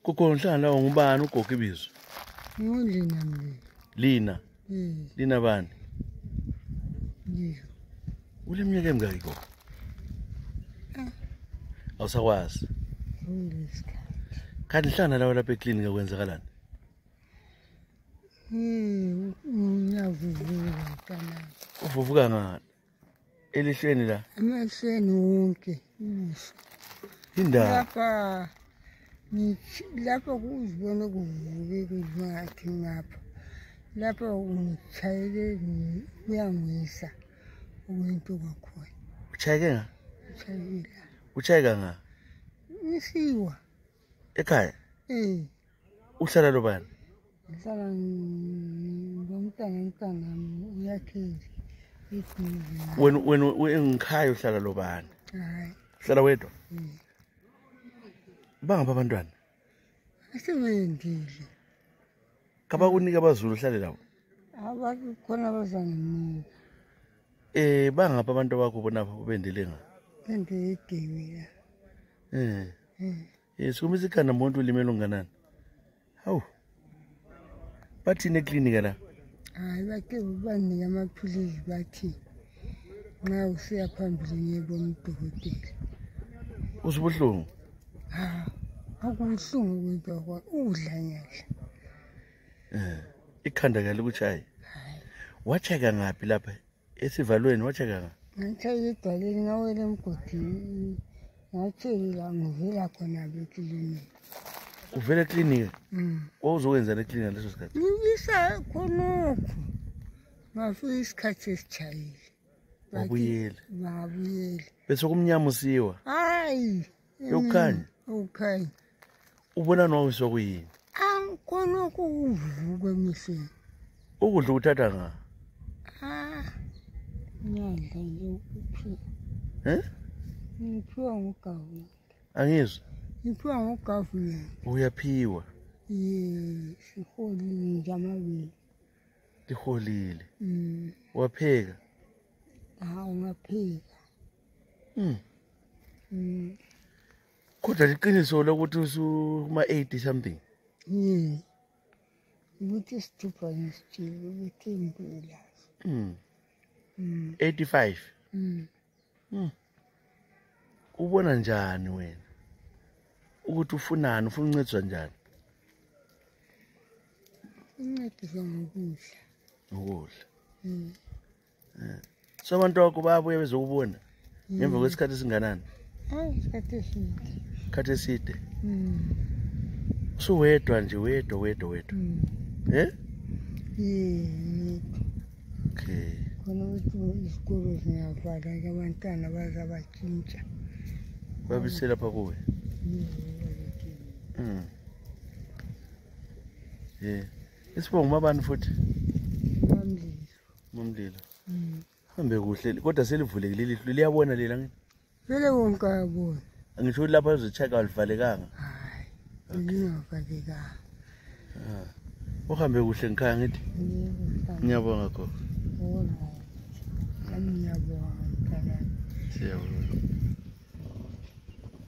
Kukhona hlala ngubani ugogo ibizo? Ngulina mina. Lina. Lina bani? Yebo. Uleminyaka emingaki gogo? Awusakwazi. Uliska. Kanti hlala lawo lapha eklinika kwenzakalani? Ngiyavuvuka kana. Uvuvuka ngani? Elihlweni la. Emehlweni wonke. Indaba. Lapha kuzibona kuvuke kungathi ngapha. Lapha ngitshayele kuyangisa umuntu kakhulu. Uchayeke nga? Uchayela. Uchayeka nga? Ngisiwa. Ekhaya? Uhlala lo bani? Ngihlala ngomntana uyakhezi. Wena engikhaya uhlala lo bani? Hayi. Uhlala wedwa? Bangapha abantwana? Asebendile. Kabakunika abaZulu uhlale labo? Abantu khona bazanginika. Bangapha abantu bakho bona ubendele nga? Bendile. Sikumisa ikhanda umuntu ulimele unganani? Hawu. Bathini eklinika la? Hayi bake banika amaphilisi bathi nxa usiya phambili ngiyebona udokotela. Usubuhlungu? Akubuhlungu kodwa udla nyadla. Ikhanda kale kuchayi. Wacheka ngaphi lapha? Esivalweni wacheka ngaphi? Ngitshayile edwaleni ngawela emgodini. Ngatshela ngivela khona eklinika. Uvela eklinika? Wawuzokwenza eklinika leso sikhathi? Ngibisa khonokho. Ngafika isikhathi esitshayile. Wabuyela? Ngabuyela. Bese kumnyama usiwa? Hayi. Yokukhanya? Yokukhanya. Ubona nawe sokuyini? Khonokho kuvuka emehlweni. Ukudla uthatha nga? Nyandla nje ukuphi. Ngiphiwa ngugovernment. Angizwa? Ngiphiwa ngugovernment. Uyaphiwa? Siholile nje amabili. Liholile? Wapheka? Ungapheka. Kodwa liqiniso lokuthi usuma-80 something? Ukuthi isithupha ngisitshile ukuthi impilo. 85? Ubona njani wena? Ukuthi ufunani, ufuna uncediswa njani? Uncediswa ngokudla. Ngokudla? So abantu bakho bayabuya bezokubona? Ngemva kwesikhathi esinganani? Isikhathi eside. Isikhathi eside? Usuwedwa nje, wedwa. Yedwa. Okay. Khona ukuthi isikolo singavala ke abantwana bazabatshintsha. Babisela lapha kuwe? Isibongo mabani futhi? Mamlilo. Hambe kuhle kodwa selivulekile ilihlo liyabona lela ngithi? Vele wonke ayabona. Angisho lapha uzocheka alivalekanga? Hayi. Lingavalekanga. Uhambe kuhle ngikhaya ngithi? Ngiyabonga gogo. Ngiyabonga mntana. Siyabonga.